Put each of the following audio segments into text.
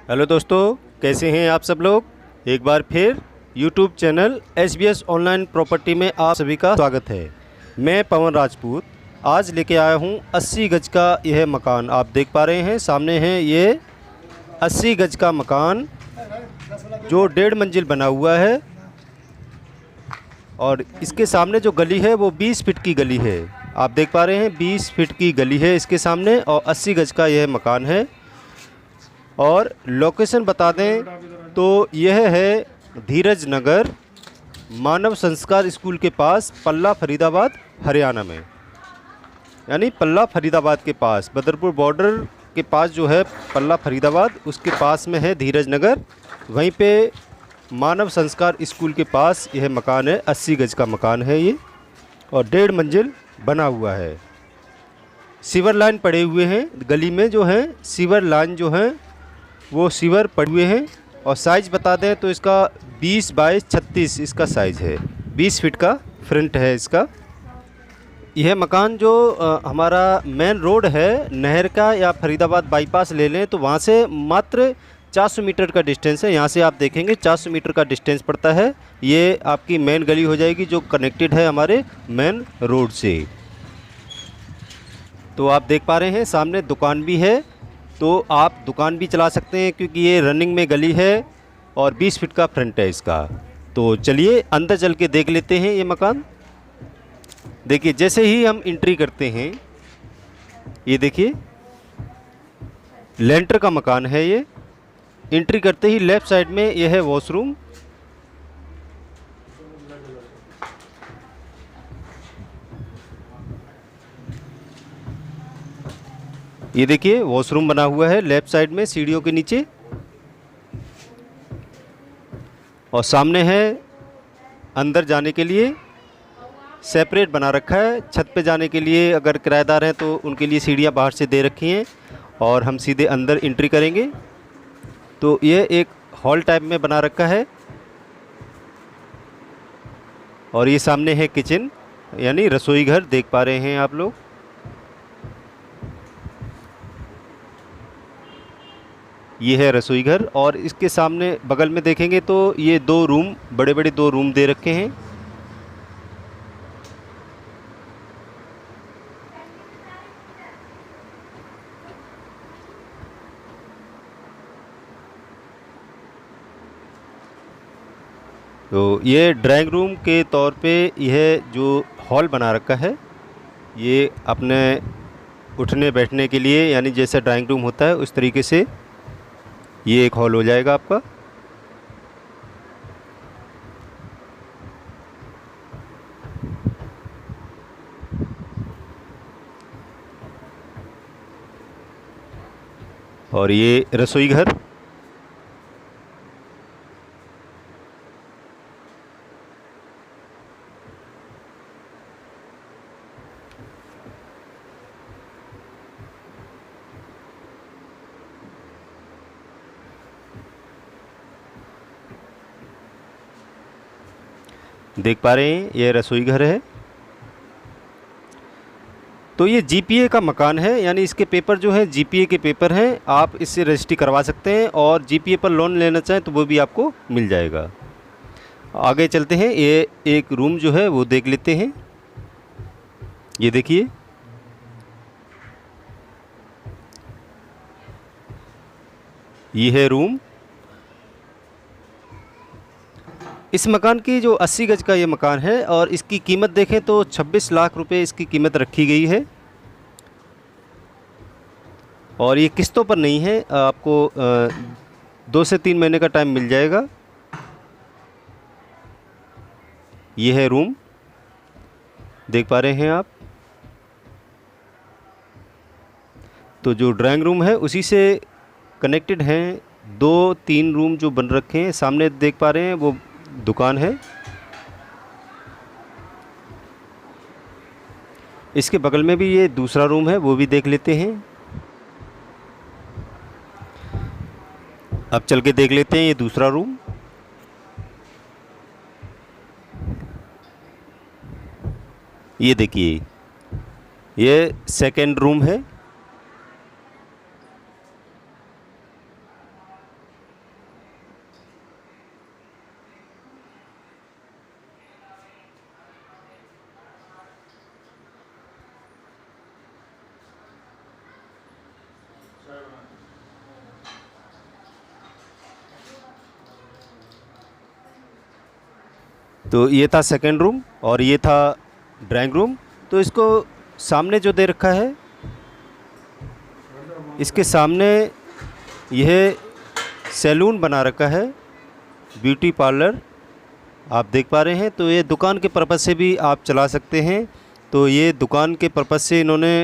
Hello दोस्तों, कैसे हैं आप सब लोग। एक बार फिर YouTube channel SBS online property में आप सभी का स्वागत है। मैं पवन राजपूत आज लेके आया हूं 80 गज का यह मकान। आप देख पा रहे हैं सामने है ये 80 गज का मकान जो 1.5 मंजिल बना हुआ है और इसके सामने जो गली है वो 20 फीट की गली है। आप देख पा रहे हैं 20 फीट की गली है इसके सामने और 80 गज का यह मकान है। और लोकेशन बता दें तो यह है धीरज नगर मानव संस्कार स्कूल के पास, पल्ला फरीदाबाद, हरियाणा में। यानी पल्ला फरीदाबाद के पास, बदरपुर बॉर्डर के पास जो है पल्ला फरीदाबाद, उसके पास में है धीरज नगर। वहीं पे मानव संस्कार स्कूल के पास यह मकान है। 80 गज का मकान है ये और 1.5 मंजिल बना हुआ है। सीवर लाइन पड़े हुए हैं गली में, जो है सीवर लाइन जो है वो सीवर पड़े हुए हैं। और साइज़ बता दें तो इसका 20 बाई 36 इसका साइज़ है। 20 फीट का फ्रंट है इसका। यह मकान जो हमारा मेन रोड है नहर का या फरीदाबाद बाईपास ले लें तो वहाँ से मात्र 400 मीटर का डिस्टेंस है। यहाँ से आप देखेंगे 400 मीटर का डिस्टेंस पड़ता है। ये आपकी मेन गली हो जाएगी जो कनेक्टेड है हमारे मेन रोड से। तो आप देख पा रहे हैं सामने दुकान भी है, तो आप दुकान भी चला सकते हैं क्योंकि ये रनिंग में गली है और 20 फीट का फ्रंट है इसका। तो चलिए अंदर चल के देख लेते हैं ये मकान। देखिए जैसे ही हम एंट्री करते हैं, ये देखिए लेंटर का मकान है ये। एंट्री करते ही लेफ़्ट साइड में यह है वॉशरूम। ये देखिए वॉशरूम बना हुआ है लेफ़्ट साइड में सीढ़ियों के नीचे। और सामने है अंदर जाने के लिए सेपरेट बना रखा है। छत पे जाने के लिए अगर किराएदार हैं तो उनके लिए सीढ़ियाँ बाहर से दे रखी हैं और हम सीधे अंदर एंट्री करेंगे तो ये एक हॉल टाइप में बना रखा है। और ये सामने है किचन यानी रसोई घर, देख पा रहे हैं आप लोग। ये है रसोई घर और इसके सामने बगल में देखेंगे तो ये 2 रूम, बड़े बड़े 2 रूम दे रखे हैं। तो ये ड्राइंग रूम के तौर पे यह जो हॉल बना रखा है ये अपने उठने बैठने के लिए, यानी जैसे ड्राइंग रूम होता है उस तरीके से ये एक हॉल हो जाएगा आपका। और ये रसोई घर। देख पा रहे हैं ये रसोई घर है। तो ये GPA का मकान है, यानी इसके पेपर जो है GPA के पेपर हैं। आप इससे रजिस्ट्री करवा सकते हैं और GPA पर लोन लेना चाहें तो वो भी आपको मिल जाएगा। आगे चलते हैं, ये एक रूम जो है वो देख लेते हैं। ये देखिए ये है रूम। इस मकान की जो 80 गज का ये मकान है और इसकी कीमत देखें तो 26 लाख रुपए इसकी कीमत रखी गई है। और ये किस्तों पर नहीं है, आपको 2 से 3 महीने का टाइम मिल जाएगा। ये है रूम, देख पा रहे हैं आप। तो जो ड्राइंग रूम है उसी से कनेक्टेड हैं 2-3 रूम जो बन रखे हैं। सामने देख पा रहे हैं वो दुकान है। इसके बगल में भी ये दूसरा रूम है, वो भी देख लेते हैं। अब चल के देख लेते हैं ये दूसरा रूम। ये देखिए ये सेकंड रूम है। तो ये था सेकंड रूम और ये था ड्राइंग रूम। तो इसको सामने जो दे रखा है, इसके सामने यह सैलून बना रखा है, ब्यूटी पार्लर आप देख पा रहे हैं। तो ये दुकान के पर्पज़ से भी आप चला सकते हैं। तो ये दुकान के पर्पज़ से इन्होंने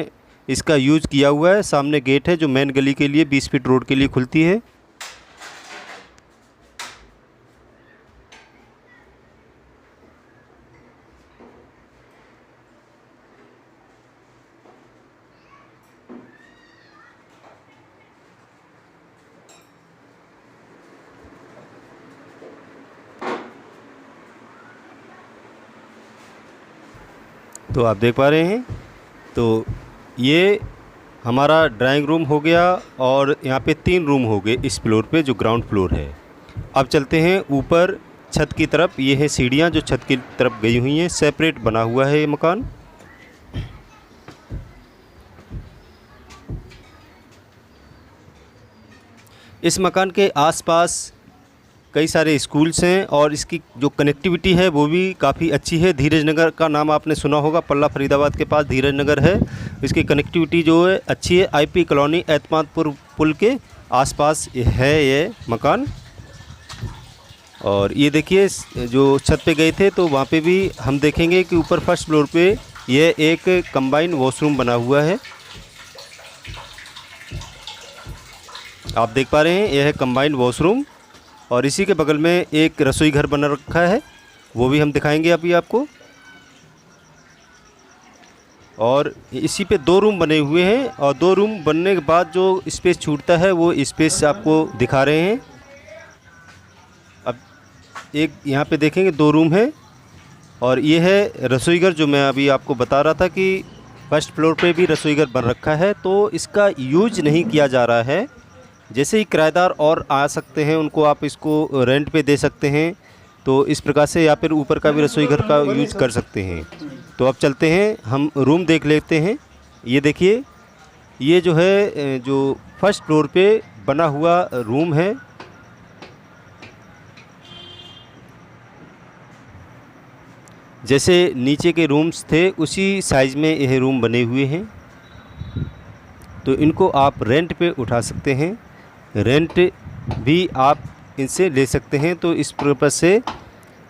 इसका यूज़ किया हुआ है। सामने गेट है जो मेन गली के लिए 20 फीट रोड के लिए खुलती है। तो आप देख पा रहे हैं, तो ये हमारा ड्राइंग रूम हो गया और यहाँ पे 3 रूम हो गए इस फ्लोर पे जो ग्राउंड फ्लोर है। अब चलते हैं ऊपर छत की तरफ। ये है सीढ़ियाँ जो छत की तरफ गई हुई हैं, सेपरेट बना हुआ है ये मकान। इस मकान के आसपास कई सारे स्कूल्स हैं और इसकी जो कनेक्टिविटी है वो भी काफ़ी अच्छी है। धीरज नगर का नाम आपने सुना होगा, पल्ला फरीदाबाद के पास धीरज नगर है। इसकी कनेक्टिविटी जो है अच्छी है। आईपी कॉलोनी एतमादपुर पुल के आसपास है ये मकान। और ये देखिए जो छत पे गए थे तो वहाँ पे भी हम देखेंगे कि ऊपर फर्स्ट फ्लोर पे ये एक कंबाइन वॉशरूम बना हुआ है। आप देख पा रहे हैं यह है कंबाइन वॉशरूम और इसी के बगल में एक रसोई घर बना रखा है, वो भी हम दिखाएंगे अभी आपको। और इसी पे 2 रूम बने हुए हैं और 2 रूम बनने के बाद जो स्पेस छूटता है वो स्पेस आपको दिखा रहे हैं। अब एक यहाँ पे देखेंगे 2 रूम है और ये है रसोई घर जो मैं अभी आपको बता रहा था कि फर्स्ट फ्लोर पे भी रसोई घर बन रखा है। तो इसका यूज नहीं किया जा रहा है। जैसे ही किराएदार और आ सकते हैं उनको आप इसको रेंट पे दे सकते हैं। तो इस प्रकार से या फिर ऊपर का भी रसोई घर का यूज कर सकते हैं। तो अब चलते हैं, हम रूम देख लेते हैं। ये देखिए, ये जो है जो फर्स्ट फ्लोर पे बना हुआ रूम है। जैसे नीचे के रूम्स थे उसी साइज़ में यह रूम बने हुए हैं। तो इनको आप रेंट पे उठा सकते हैं, रेंट भी आप इनसे ले सकते हैं। तो इस पर्पज़ से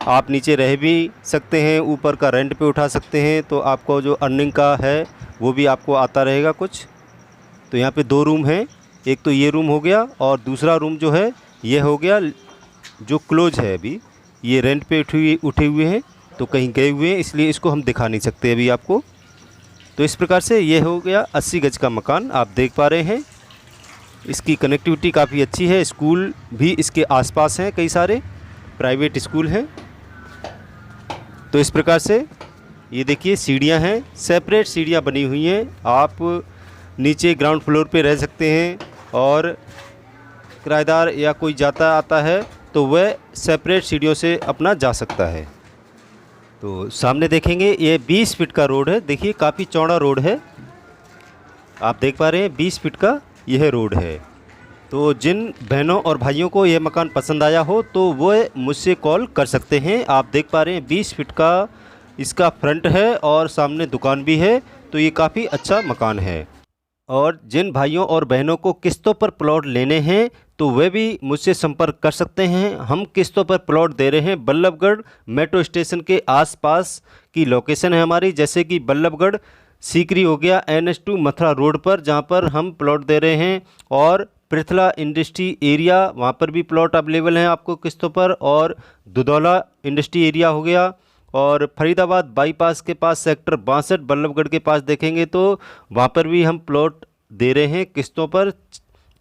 आप नीचे रह भी सकते हैं, ऊपर का रेंट पे उठा सकते हैं। तो आपको जो अर्निंग का है वो भी आपको आता रहेगा कुछ। तो यहाँ पे 2 रूम हैं, एक तो ये रूम हो गया और दूसरा रूम जो है ये हो गया जो क्लोज है। अभी ये रेंट पे उठे हुए हैं, तो कहीं गए हुए हैं, इसलिए इसको हम दिखा नहीं सकते अभी आपको। तो इस प्रकार से ये हो गया 80 गज का मकान आप देख पा रहे हैं। इसकी कनेक्टिविटी काफ़ी अच्छी है। स्कूल भी इसके आसपास हैं, कई सारे प्राइवेट स्कूल हैं। तो इस प्रकार से ये देखिए सीढ़ियां हैं, सेपरेट सीढ़ियां बनी हुई हैं। आप नीचे ग्राउंड फ्लोर पे रह सकते हैं और किराएदार या कोई जाता आता है तो वह सेपरेट सीढ़ियों से अपना जा सकता है। तो सामने देखेंगे ये 20 फीट का रोड है। देखिए काफ़ी चौड़ा रोड है, आप देख पा रहे हैं 20 फीट का यह रोड है। तो जिन बहनों और भाइयों को यह मकान पसंद आया हो तो वो मुझसे कॉल कर सकते हैं। आप देख पा रहे हैं 20 फीट का इसका फ्रंट है और सामने दुकान भी है। तो ये काफ़ी अच्छा मकान है। और जिन भाइयों और बहनों को किस्तों पर प्लॉट लेने हैं तो वे भी मुझसे संपर्क कर सकते हैं। हम किस्तों पर प्लॉट दे रहे हैं। बल्लभगढ़ मेट्रो स्टेशन के आसपास की लोकेशन है हमारी, जैसे कि बल्लभगढ़ सीकरी हो गया, NH2 मथुरा रोड पर, जहां पर हम प्लॉट दे रहे हैं। और पृथला इंडस्ट्री एरिया, वहां पर भी प्लॉट अवेलेबल हैं आपको किस्तों पर। और दुधौला इंडस्ट्री एरिया हो गया। और फरीदाबाद बाईपास के पास सेक्टर 62 बल्लभगढ़ के पास देखेंगे तो वहाँ पर भी हम प्लॉट दे रहे हैं किस्तों पर,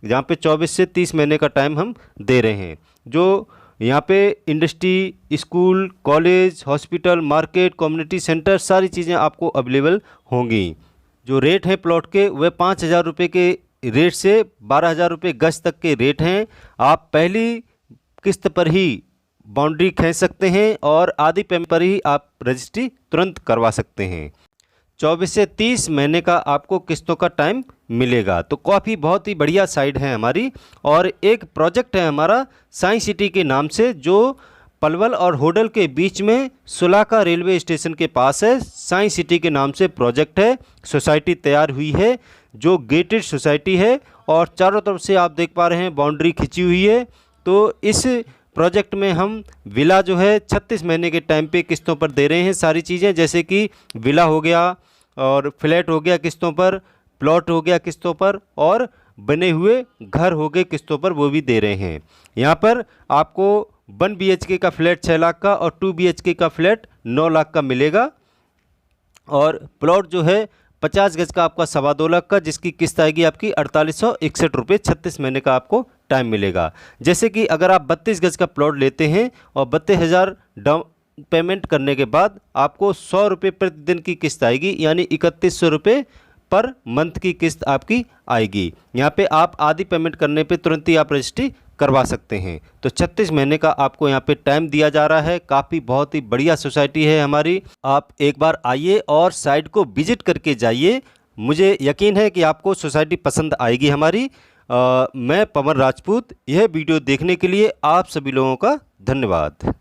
जहाँ पे 24 से 30 महीने का टाइम हम दे रहे हैं। जो यहाँ पे industry, school, college, hospital, market, community centre, सारी चीज़ें आपको अवेलेबल होंगी। जो रेट हैं प्लॉट के वह 5,000 रुपये के रेट से 12,000 रुपये गज तक के रेट हैं। आप पहली किस्त पर ही बाउंड्री खींच सकते हैं और आधी पेमेंट पर ही आप रजिस्ट्री तुरंत करवा सकते हैं। 24 से 30 महीने का आपको किस्तों का टाइम मिलेगा। तो काफ़ी बहुत ही बढ़िया साइट है हमारी। और एक प्रोजेक्ट है हमारा साइंस सिटी के नाम से, जो पलवल और होडल के बीच में सुलाका रेलवे स्टेशन के पास है। साइंस सिटी के नाम से प्रोजेक्ट है। सोसाइटी तैयार हुई है जो गेटेड सोसाइटी है और चारों तरफ से आप देख पा रहे हैं बाउंड्री खिंची हुई है। तो इस प्रोजेक्ट में हम विला जो है 36 महीने के टाइम पे किस्तों पर दे रहे हैं। सारी चीज़ें जैसे कि विला हो गया और फ्लैट हो गया किस्तों पर, प्लॉट हो गया किस्तों पर और बने हुए घर हो गए किस्तों पर, वो भी दे रहे हैं। यहाँ पर आपको 1 BHK का फ्लैट 6 लाख का और 2 BHK का फ्लैट 9 लाख का मिलेगा और प्लॉट जो है 50 गज का आपका 2.25 लाख का, जिसकी किस्त आएगी आपकी 4861 रुपये। 36 महीने का आपको टाइम मिलेगा। जैसे कि अगर आप 32 गज का प्लॉट लेते हैं और 32,000 डाउन पेमेंट करने के बाद आपको 100 रुपये प्रतिदिन की किस्त आएगी, यानी 3100 रुपये पर मंथ की किस्त आपकी आएगी। यहाँ पे आप आधी पेमेंट करने पे तुरंत ही आप रजिस्ट्री करवा सकते हैं। तो 36 महीने का आपको यहाँ पे टाइम दिया जा रहा है। काफ़ी बहुत ही बढ़िया सोसाइटी है हमारी। आप एक बार आइए और साइट को विजिट करके जाइए। मुझे यकीन है कि आपको सोसाइटी पसंद आएगी हमारी। मैं पवन राजपूत। यह वीडियो देखने के लिए आप सभी लोगों का धन्यवाद।